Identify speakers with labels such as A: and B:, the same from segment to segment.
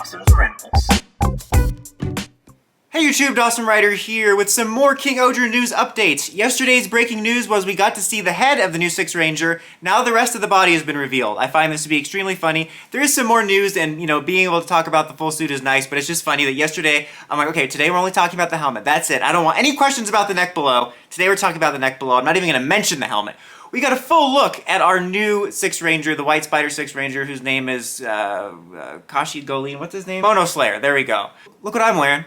A: Dawson's Rambles.
B: Hey YouTube, Dawson Ryder here with some more King-Ohger news updates. Yesterday's breaking news was we got to see the head of the new Sixth Ranger. Now the rest of the body has been revealed. I find this to be extremely funny. There is some more news and, being able to talk about the full suit is nice, but it's just funny that yesterday, I'm like, okay, today we're only talking about the helmet. That's it. I don't want any questions about the neck below. Today we're talking about the neck below. I'm not even going to mention the helmet. We got a full look at our new Sixth Ranger, the White Spider Sixth Ranger, whose name is, Kashi Golin. What's his name? Mono Slayer. There we go. Look what I'm wearing.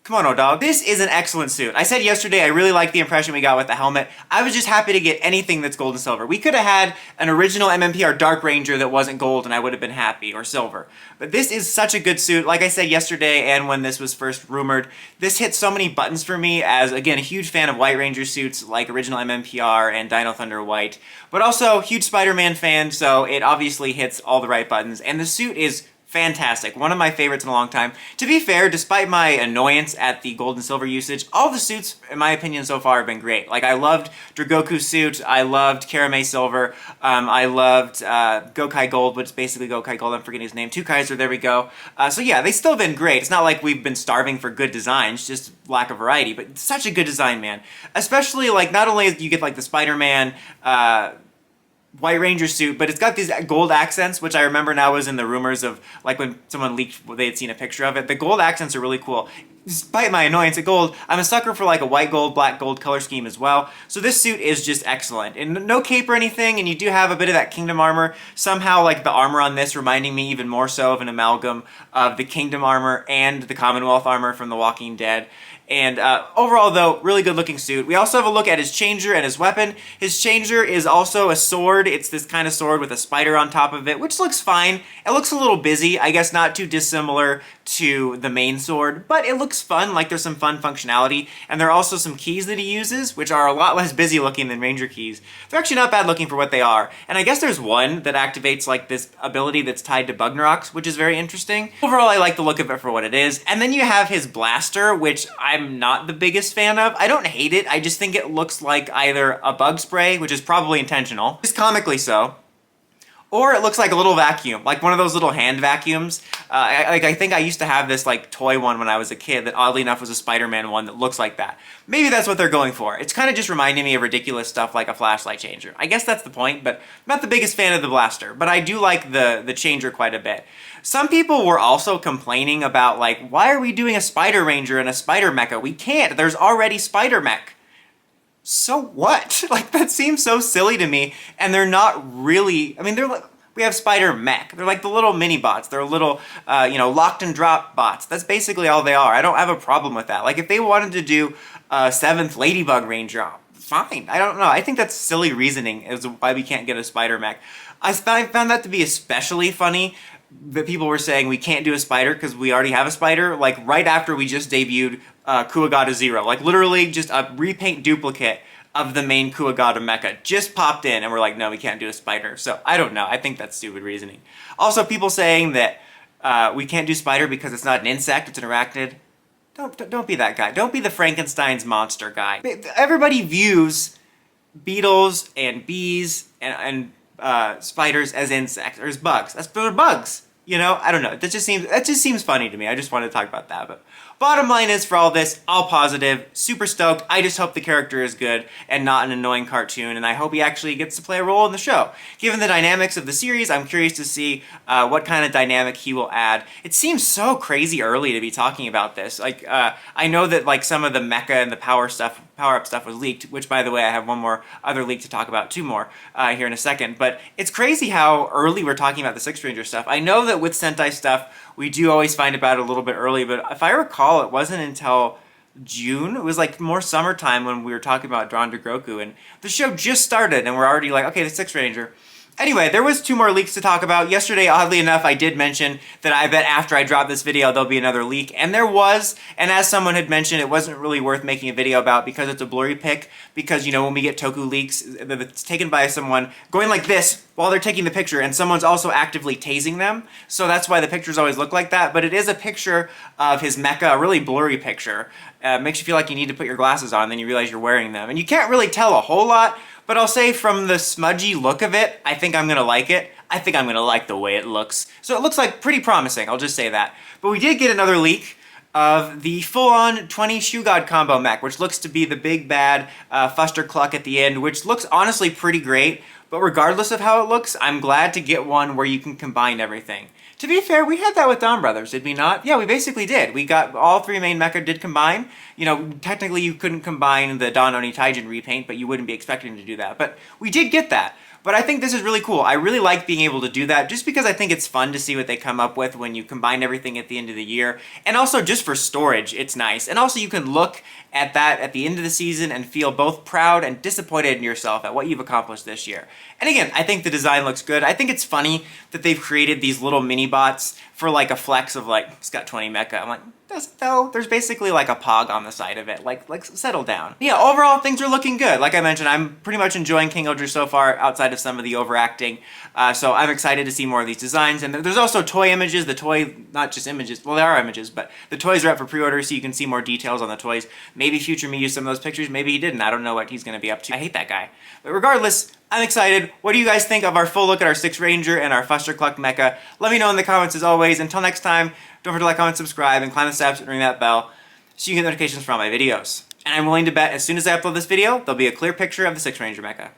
B: Kimono dog. This is an excellent suit. I said yesterday I really liked the impression we got with the helmet. I was just happy to get anything that's gold and silver. We could have had an original MMPR Dark Ranger that wasn't gold and I would have been happy, or silver. But this is such a good suit. Like I said yesterday and when this was first rumored, this hit so many buttons for me as, again, a huge fan of White Ranger suits like original MMPR and Dino Thunder White. But also, huge Spider-Man fan, so it obviously hits all the right buttons. And the suit is fantastic. One of my favorites in a long time. To be fair, despite my annoyance at the gold and silver usage, all the suits, in my opinion, so far have been great. Like, I loved Dragoku's suit, I loved Karame Silver, I loved Gokai Gold, which is basically Gokai Gold, I'm forgetting his name, Two Kaiser, there we go. So yeah, they've still been great. It's not like we've been starving for good designs, just lack of variety, but such a good design, man. Especially, like, not only do you get, like, the Spider-Man, White Ranger suit, but it's got these gold accents, which I remember now was in the rumors of, like, when someone leaked, they had seen a picture of it. The gold accents are really cool. Despite my annoyance at gold, I'm a sucker for, like, a white gold, black gold color scheme as well. So this suit is just excellent. And no cape or anything, and you do have a bit of that Kingdom armor. Somehow, like, the armor on this reminding me even more so of an amalgam of the Kingdom armor and the Commonwealth armor from The Walking Dead. And overall, though, really good looking suit. We also have a look at his changer and his weapon. His changer is also a sword. It's this kind of sword with a spider on top of it, which looks fine. It looks a little busy. I guess not too dissimilar to the main sword, but it looks fun, like there's some fun functionality. And there are also some keys that he uses, which are a lot less busy looking than Ranger keys. They're actually not bad looking for what they are. And I guess there's one that activates like this ability that's tied to Bugnarok's, which is very interesting. Overall, I like the look of it for what it is. And then you have his blaster, which I'm not the biggest fan of. I don't hate it, I just think it looks like either a bug spray, which is probably intentional, just comically so, or it looks like a little vacuum, like one of those little hand vacuums. I think I used to have this like toy one when I was a kid that oddly enough was a Spider-Man one that looks like that. Maybe that's what they're going for. It's kind of just reminding me of ridiculous stuff like a flashlight changer. I guess that's the point, but I'm not the biggest fan of the blaster, but I do like the changer quite a bit. Some people were also complaining about like, why are we doing a Spider Ranger and a Spider Mecha? We can't, there's already Spider Mech. So what? Like, that seems so silly to me, and they're not really, I mean, they're like, we have Spider Mech. They're like the little mini bots. They're little, locked and drop bots. That's basically all they are. I don't have a problem with that. Like, if they wanted to do a 7th Ladybug Ranger, fine. I don't know. I think that's silly reasoning as to why we can't get a Spider Mech. I found that to be especially funny that people were saying we can't do a spider because we already have a spider, like right after we just debuted Kuwagata Zero. Like literally just a repaint duplicate of the main Kuwagata mecha just popped in and we're like, no, we can't do a spider. So I don't know. I think that's stupid reasoning. Also, people saying that we can't do spider because it's not an insect, it's an arachnid. Don't be that guy. Don't be the Frankenstein's monster guy. Everybody views beetles and bees and spiders as insects or as bugs. They're bugs. I don't know. That just seems funny to me. I just wanted to talk about that. But bottom line is, for all this, all positive, super stoked. I just hope the character is good and not an annoying cartoon, and I hope he actually gets to play a role in the show. Given the dynamics of the series, I'm curious to see what kind of dynamic he will add. It seems so crazy early to be talking about this. Like, I know that like some of the mecha and the power-up stuff was leaked, which, by the way, I have one more other leak to talk about, 2 more here in a second. But it's crazy how early we're talking about the Sixth Ranger stuff. I know that with Sentai stuff, we do always find about it a little bit early, but if I recall, it wasn't until June. It was like more summertime when we were talking about Drawn to Groku, and the show just started, and we're already like, okay, the Sixth Ranger. Anyway, there was 2 more leaks to talk about. Yesterday, oddly enough, I did mention that I bet after I drop this video, there'll be another leak. And there was, and as someone had mentioned, it wasn't really worth making a video about because it's a blurry pic. Because, when we get Toku leaks, it's taken by someone going like this while they're taking the picture, and someone's also actively tasing them. So that's why the pictures always look like that. But it is a picture of his mecha, a really blurry picture. Makes you feel like you need to put your glasses on, then you realize you're wearing them. And you can't really tell a whole lot, but I'll say from the smudgy look of it, I think I'm gonna like it. I think I'm gonna like the way it looks. So it looks like pretty promising, I'll just say that. But we did get another leak of the full-on 20 Shoe God combo mech, which looks to be the big bad Fuster Cluck at the end, which looks honestly pretty great. But regardless of how it looks, I'm glad to get one where you can combine everything. To be fair, we had that with Dawn Brothers, did we not? Yeah, we basically did. We got all 3 main mecha did combine. You know, technically you couldn't combine the Dawn Oni Taijin repaint, but you wouldn't be expecting to do that. But we did get that. But I think this is really cool. I really like being able to do that just because I think it's fun to see what they come up with when you combine everything at the end of the year. And also just for storage, it's nice. And also you can look at that at the end of the season and feel both proud and disappointed in yourself at what you've accomplished this year. And again, I think the design looks good. I think it's funny that they've created these little mini bots for like a flex of like, it's got 20 mecha. I'm like, does it though? There's basically like a pog on the side of it. Like settle down. Yeah, overall things are looking good. Like I mentioned, I'm pretty much enjoying King-Ohger so far outside of some of the overacting. So I'm excited to see more of these designs. And there's also toy images. The toy, not just images, well, there are images, but the toys are up for pre-order so you can see more details on the toys. Maybe Future Me used some of those pictures. Maybe he didn't. I don't know what he's going to be up to. I hate that guy. But regardless, I'm excited. What do you guys think of our full look at our 6 Ranger and our Fuster Cluck Mecha? Let me know in the comments as always. Until next time, don't forget to like, comment, subscribe, and climb the steps and ring that bell so you can get notifications for all my videos. And I'm willing to bet as soon as I upload this video, there'll be a clear picture of the 6 Ranger Mecha.